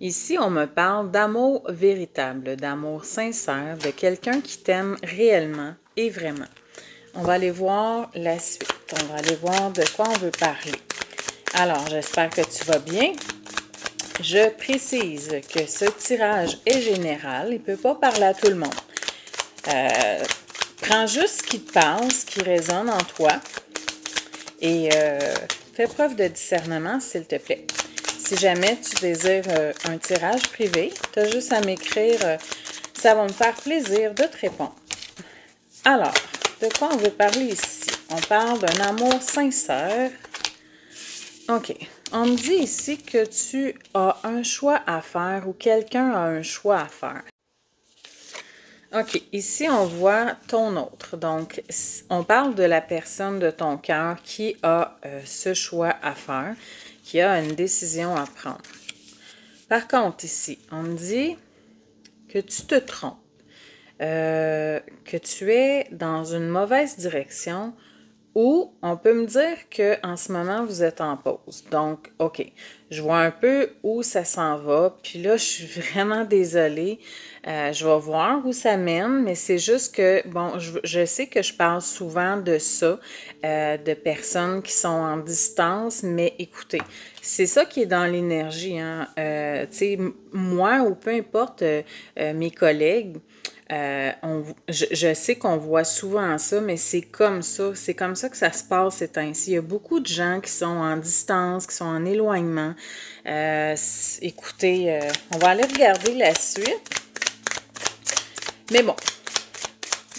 Ici, on me parle d'amour véritable, d'amour sincère, de quelqu'un qui t'aime réellement et vraiment. On va aller voir la suite. On va aller voir de quoi on veut parler. Alors, j'espère que tu vas bien. Je précise que ce tirage est général. Il ne peut pas parler à tout le monde. Prends juste ce qui te parle, ce qui résonne en toi. Et fais preuve de discernement, s'il te plaît. Si jamais tu désires un tirage privé, tu as juste à m'écrire. Ça va me faire plaisir de te répondre. Alors, de quoi on veut parler ici? On parle d'un amour sincère. OK. On me dit ici que tu as un choix à faire ou quelqu'un a un choix à faire. OK. Ici, on voit ton autre. Donc, on parle de la personne de ton cœur qui a ce choix à faire, qui a une décision à prendre. Par contre, ici, on me dit que tu te trompes, que tu es dans une mauvaise direction ou on peut me dire qu'en ce moment, vous êtes en pause. Donc, OK, je vois un peu où ça s'en va. Puis là, je suis vraiment désolée. Je vais voir où ça mène, mais c'est juste que, bon, je sais que je parle souvent de ça, de personnes qui sont en distance, mais écoutez, c'est ça qui est dans l'énergie, hein. Tu sais, moi ou peu importe mes collègues, je sais qu'on voit souvent ça, mais c'est comme ça que ça se passe ces temps-ci. Il y a beaucoup de gens qui sont en distance, qui sont en éloignement. Écoutez, on va aller regarder la suite. Mais bon,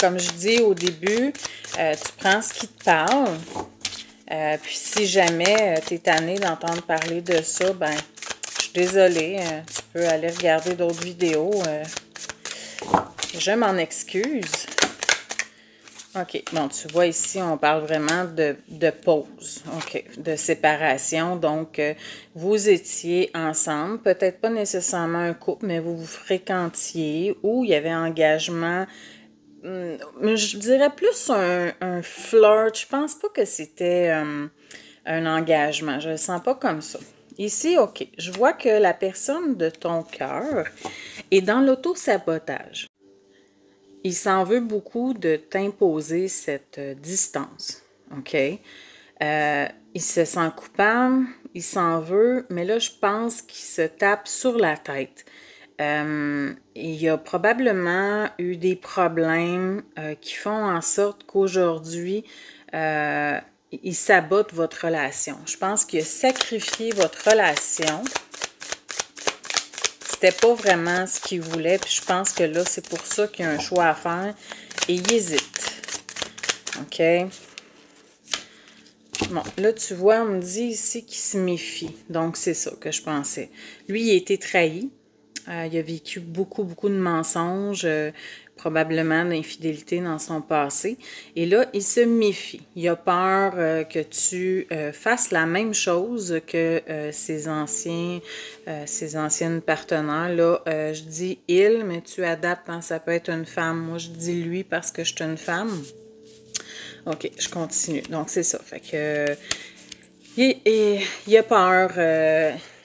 comme je dis au début, tu prends ce qui te parle. Puis si jamais tu es tanné d'entendre parler de ça, ben, je suis désolée, tu peux aller regarder d'autres vidéos. Je m'en excuse. OK. Bon, tu vois ici, on parle vraiment de pause. OK. De séparation. Donc, vous étiez ensemble. Peut-être pas nécessairement un couple, mais vous vous fréquentiez ou il y avait engagement. Je dirais plus un flirt. Je pense pas que c'était un engagement. Je le sens pas comme ça. Ici, OK. Je vois que la personne de ton cœur est dans l'auto-sabotage. Il s'en veut beaucoup de t'imposer cette distance, OK? Il se sent coupable, il s'en veut, mais là, je pense qu'il se tape sur la tête. Il y a probablement eu des problèmes qui font en sorte qu'aujourd'hui, il sabote votre relation. Je pense qu'il a sacrifié votre relation. C'était pas vraiment ce qu'il voulait, puis je pense que là, c'est pour ça qu'il y a un choix à faire et il hésite. OK? Bon, là, tu vois, on me dit ici qu'il se méfie. Donc, c'est ça que je pensais. Lui, il a été trahi. Il a vécu beaucoup, beaucoup de mensonges, probablement d'infidélité dans son passé. Et là, il se méfie. Il a peur que tu fasses la même chose que ses anciennes partenaires. Là, je dis « il », mais tu adaptes, hein, ça peut être une femme. Moi, je dis « lui » parce que je suis une femme. OK, je continue. Donc, c'est ça. Fait que il a peur.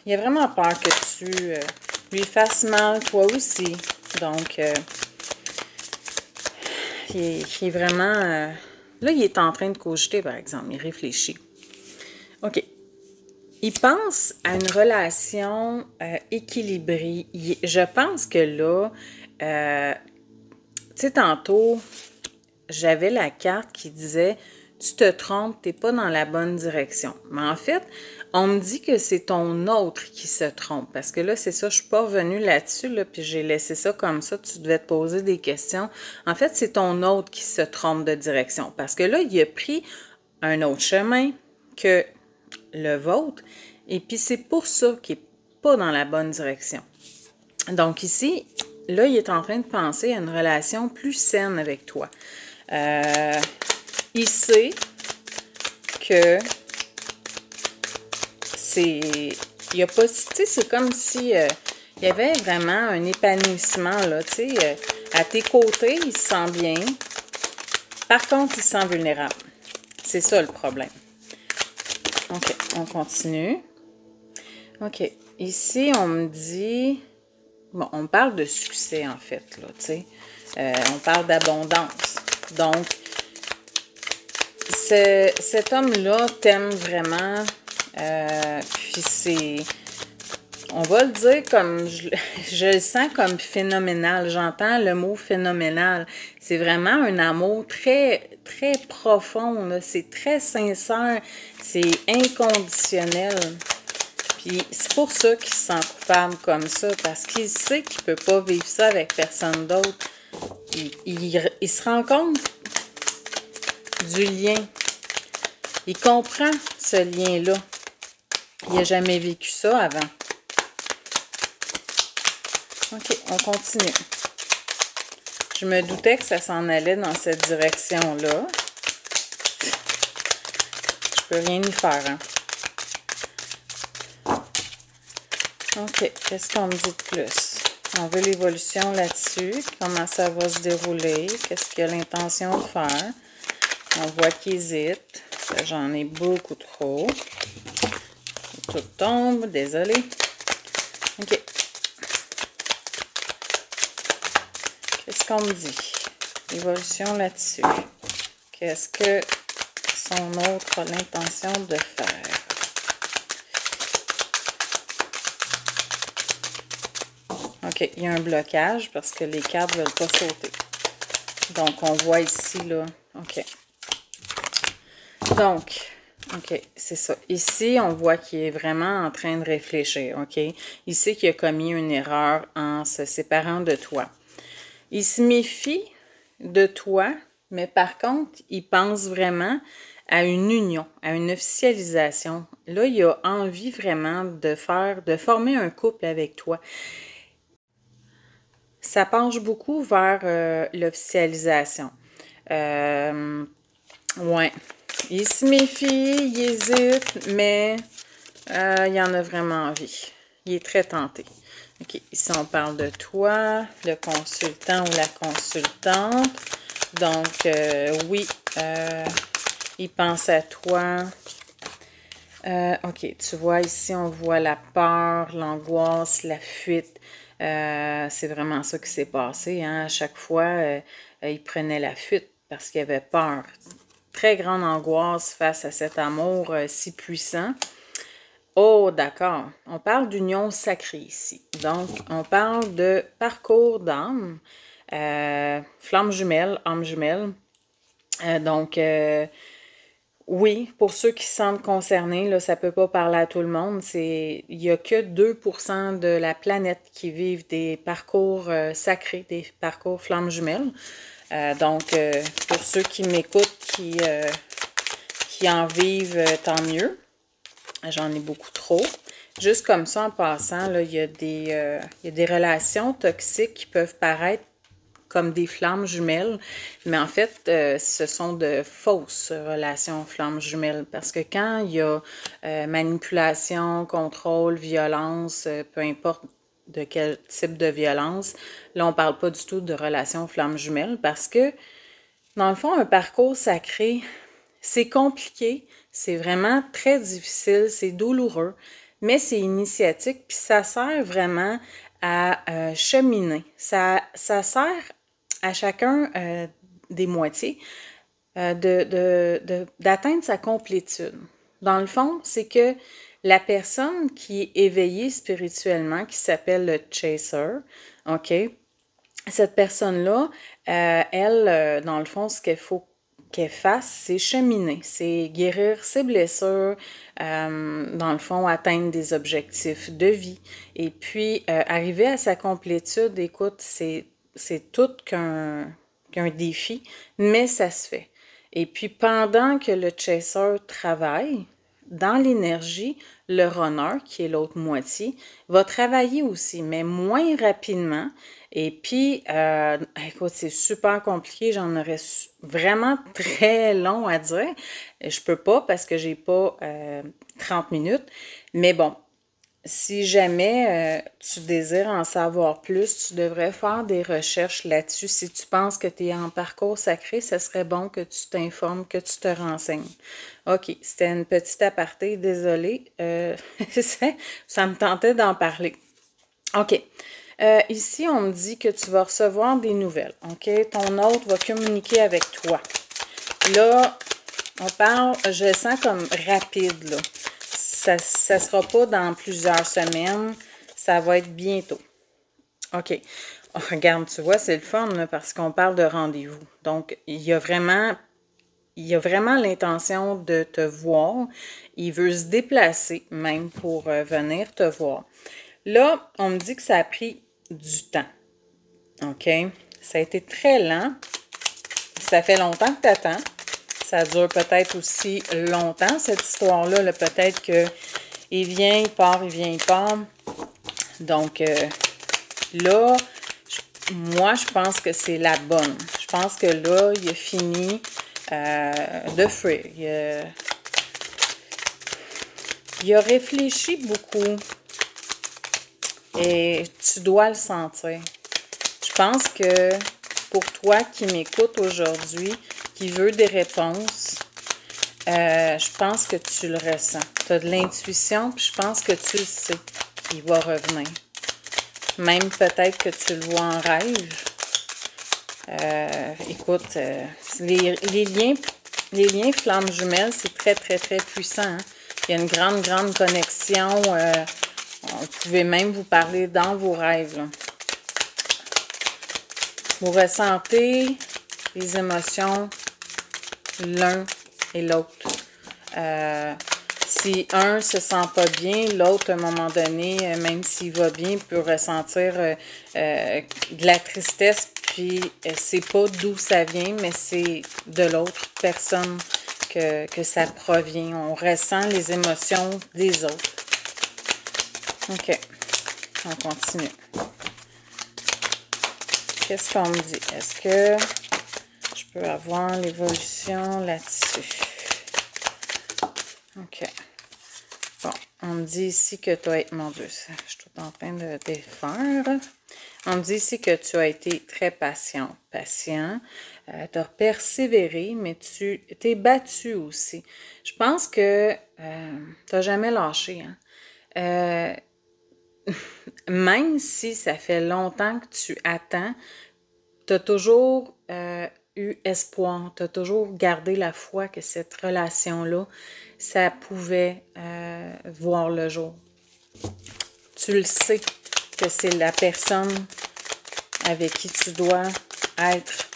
Il a vraiment peur que tu lui fasses mal, toi aussi. Donc, il est vraiment... là, il est en train de cogiter, par exemple. Il réfléchit. OK. Il pense à une relation équilibrée. Je pense que là, tu sais, tantôt, j'avais la carte qui disait « Tu te trompes, tu n'es pas dans la bonne direction. » Mais en fait, on me dit que c'est ton autre qui se trompe. Parce que là, c'est ça, je ne suis pas revenue là-dessus, là, puis j'ai laissé ça comme ça. Tu devais te poser des questions. En fait, c'est ton autre qui se trompe de direction. Parce que là, il a pris un autre chemin que le vôtre. Et puis, c'est pour ça qu'il n'est pas dans la bonne direction. Donc ici, là, il est en train de penser à une relation plus saine avec toi. Il sait que c'est... Il y a pas... Tu sais, c'est comme si il y avait vraiment un épanouissement, là, tu sais. À tes côtés, il se sent bien. Par contre, il se sent vulnérable. C'est ça le problème. OK, on continue. OK. ici, on me dit... Bon, on parle de succès, en fait, là, tu sais. On parle d'abondance. Donc, cet homme-là t'aime vraiment. Puis c'est... On va le dire comme... Je le sens comme phénoménal. J'entends le mot phénoménal. C'est vraiment un amour très, très profond, là. C'est très sincère. C'est inconditionnel. Puis c'est pour ça qu'il se sent coupable comme ça, parce qu'il sait qu'il ne peut pas vivre ça avec personne d'autre. Il se rend compte du lien. Il comprend ce lien-là. Il n'a jamais vécu ça avant. OK, on continue. Je me doutais que ça s'en allait dans cette direction-là. Je peux rien y faire, hein. OK, qu'est-ce qu'on me dit de plus? On veut l'évolution là-dessus, comment ça va se dérouler, qu'est-ce qu'il a l'intention de faire. On voit qu'il hésite. J'en ai beaucoup trop. Tout tombe, désolé. OK. Qu'est-ce qu'on me dit? Évolution là-dessus. Qu'est-ce que son autre a l'intention de faire? OK, il y a un blocage parce que les cartes ne veulent pas sauter. Donc, on voit ici, là. OK. Donc, OK, c'est ça. Ici, on voit qu'il est vraiment en train de réfléchir, OK? Il sait qu'il a commis une erreur en se séparant de toi. Il se méfie de toi, mais par contre, il pense vraiment à une union, à une officialisation. Là, il a envie vraiment de former un couple avec toi. Ça penche beaucoup vers l'officialisation. Ouais. Il se méfie, il hésite, mais il en a vraiment envie. Il est très tenté. OK, ici on parle de toi, le consultant ou la consultante. Donc, oui, il pense à toi. OK, tu vois, ici on voit la peur, l'angoisse, la fuite. C'est vraiment ça qui s'est passé, hein. À chaque fois, il prenait la fuite parce qu'il avait peur. Très grande angoisse face à cet amour si puissant. Oh, d'accord. On parle d'union sacrée ici. Donc, on parle de parcours d'âme, flamme jumelle, âme jumelle. Donc, oui, pour ceux qui se sentent concernés, là, ça ne peut pas parler à tout le monde. Il n'y a que 2% de la planète qui vivent des parcours sacrés, des parcours flamme jumelle. Donc, pour ceux qui m'écoutent, qui en vivent, tant mieux. J'en ai beaucoup trop. Juste comme ça, en passant, là, il y a des relations toxiques qui peuvent paraître comme des flammes jumelles, mais en fait, ce sont de fausses relations flammes jumelles, parce que quand il y a manipulation, contrôle, violence, peu importe de quel type de violence, là, on ne parle pas du tout de relations flammes jumelles, parce que, dans le fond, un parcours sacré, c'est compliqué, c'est vraiment très difficile, c'est douloureux, mais c'est initiatique, puis ça sert vraiment à cheminer. Ça sert à chacun des moitiés d'atteindre sa complétude. Dans le fond, c'est que la personne qui est éveillée spirituellement, qui s'appelle le chaser, OK? Cette personne-là, elle, dans le fond, ce qu'il faut qu'elle fasse, c'est cheminer, c'est guérir ses blessures, dans le fond, atteindre des objectifs de vie. Et puis, arriver à sa complétude, écoute, c'est tout qu'un défi, mais ça se fait. Et puis, pendant que le chaser travaille, dans l'énergie, le runner, qui est l'autre moitié, va travailler aussi, mais moins rapidement. Et puis, écoute, c'est super compliqué, j'en aurais vraiment très long à dire. Je peux pas parce que j'ai pas 30 minutes. Mais bon, si jamais tu désires en savoir plus, tu devrais faire des recherches là-dessus. Si tu penses que tu es en parcours sacré, ce serait bon que tu t'informes, que tu te renseignes. OK, c'était une petite aparté, désolée. Ça me tentait d'en parler. OK. Ici, on me dit que tu vas recevoir des nouvelles. OK? Ton hôte va communiquer avec toi. Là, on parle, je le sens comme rapide, là. Ça ne sera pas dans plusieurs semaines. Ça va être bientôt. OK. Oh, regarde, tu vois, c'est le fun, là, parce qu'on parle de rendez-vous. Donc, il y a vraiment l'intention de te voir. Il veut se déplacer même pour venir te voir. Là, on me dit que ça a pris du temps. OK? Ça a été très lent. Ça fait longtemps que tu attends. Ça dure peut-être aussi longtemps, cette histoire-là. Là, peut-être qu'il vient, il part, il vient, il part. Donc, là, moi, je pense que c'est la bonne. Je pense que là, il a fini de fuir. Il a réfléchi beaucoup. Et tu dois le sentir. Je pense que pour toi qui m'écoute aujourd'hui, qui veut des réponses, je pense que tu le ressens. Tu as de l'intuition, puis je pense que tu le sais. Il va revenir. Même peut-être que tu le vois en rêve. Écoute, les liens flammes jumelles, c'est très, très, très puissant. Hein? Il y a une grande, grande connexion. Vous pouvez même vous parler dans vos rêves. Là. Vous ressentez les émotions l'un et l'autre. Si un se sent pas bien, l'autre, à un moment donné, même s'il va bien, peut ressentir de la tristesse, puis c'est pas d'où ça vient, mais c'est de l'autre personne que ça provient. On ressent les émotions des autres. OK. On continue. Qu'est-ce qu'on me dit? Est-ce que je peux avoir l'évolution là-dessus? OK. Bon, on me dit ici que tu as été... Mon Dieu, je suis tout en train de défaire. On me dit ici que tu as été très patient. Tu as persévéré, mais tu t'es battu aussi. Je pense que tu n'as jamais lâché. Hein? Même si ça fait longtemps que tu attends, tu as toujours eu espoir, tu as toujours gardé la foi que cette relation-là, ça pouvait voir le jour. Tu le sais que c'est la personne avec qui tu dois être.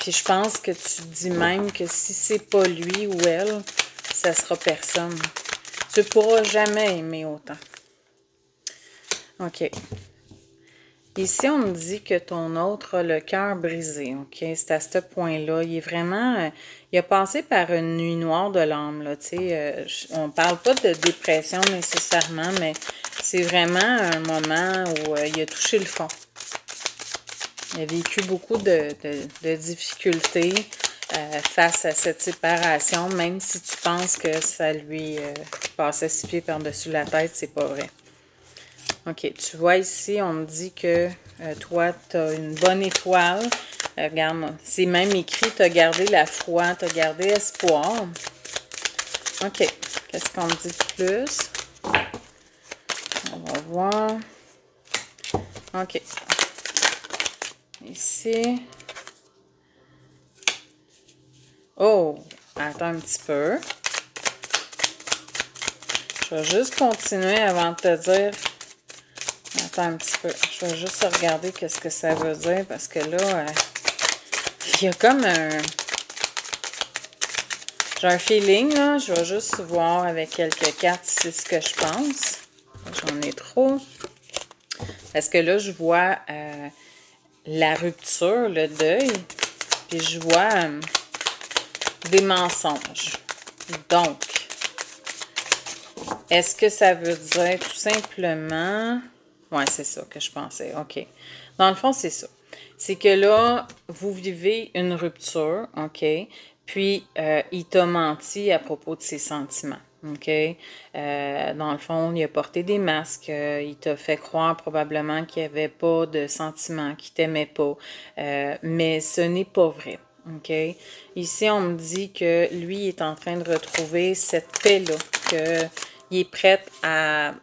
Puis je pense que tu dis même que si c'est pas lui ou elle, ça sera personne. Tu ne pourras jamais aimer autant. OK. Ici, on me dit que ton autre a le cœur brisé, OK? C'est à ce point-là. Il est vraiment... il a passé par une nuit noire de l'âme, là, tu sais. On parle pas de dépression nécessairement, mais c'est vraiment un moment où il a touché le fond. Il a vécu beaucoup de difficultés face à cette séparation, même si tu penses que ça lui passait 6 pieds par-dessus la tête, c'est pas vrai. OK, tu vois ici, on me dit que toi, tu as une bonne étoile. Regarde, c'est même écrit, tu as gardé la foi, tu as gardé espoir. OK, qu'est-ce qu'on me dit de plus? On va voir. OK. Ici. Oh, attends un petit peu. Je vais juste continuer avant de te dire... Attends un petit peu. Je vais juste regarder qu'est-ce que ça veut dire parce que là, il y a comme un... J'ai un feeling, là. Je vais juste voir avec quelques cartes si c'est ce que je pense. J'en ai trop. Parce que là, je vois la rupture, le deuil. Puis je vois des mensonges. Donc, est-ce que ça veut dire tout simplement... Ouais, c'est ça que je pensais. OK. Dans le fond, c'est ça. C'est que là, vous vivez une rupture, OK? Puis, il t'a menti à propos de ses sentiments. OK? Dans le fond, il a porté des masques. Il t'a fait croire probablement qu'il n'y avait pas de sentiments, qu'il t'aimait pas. Mais ce n'est pas vrai. OK? Ici, on me dit que lui est en train de retrouver cette paix-là, qu'il est prêt à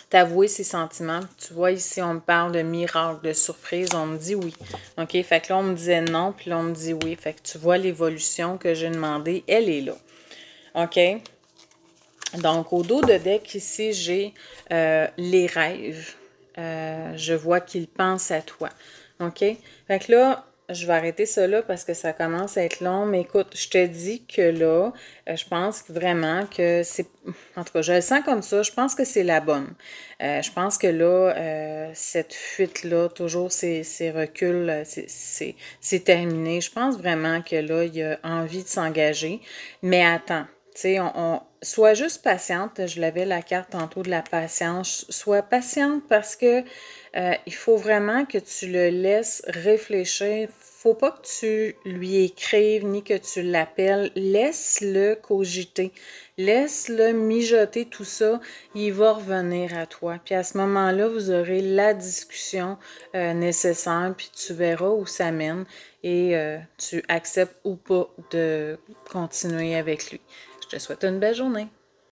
t'avouer ses sentiments. Tu vois, ici, on me parle de miracle, de surprise. On me dit oui. OK? Fait que là, on me disait non, puis là, on me dit oui. Fait que tu vois l'évolution que j'ai demandée, elle est là. OK? Donc, au dos de deck, ici, j'ai les rêves. Je vois qu'il pense à toi. OK? Fait que là, je vais arrêter ça là parce que ça commence à être long. Mais écoute, je te dis que là, je pense vraiment que c'est... En tout cas, je le sens comme ça. Je pense que c'est la bonne. Je pense que là, cette fuite-là, toujours ces reculs, c'est terminé. Je pense vraiment que là, il a envie de s'engager. Mais attends. Tu sais, sois juste patiente. Je l'avais la carte tantôt de la patience. Sois patiente parce que il faut vraiment que tu le laisses réfléchir. Faut pas que tu lui écrives ni que tu l'appelles. Laisse-le cogiter. Laisse-le mijoter tout ça. Il va revenir à toi. Puis à ce moment-là, vous aurez la discussion nécessaire. Puis tu verras où ça mène. Et tu acceptes ou pas de continuer avec lui. Je te souhaite une belle journée.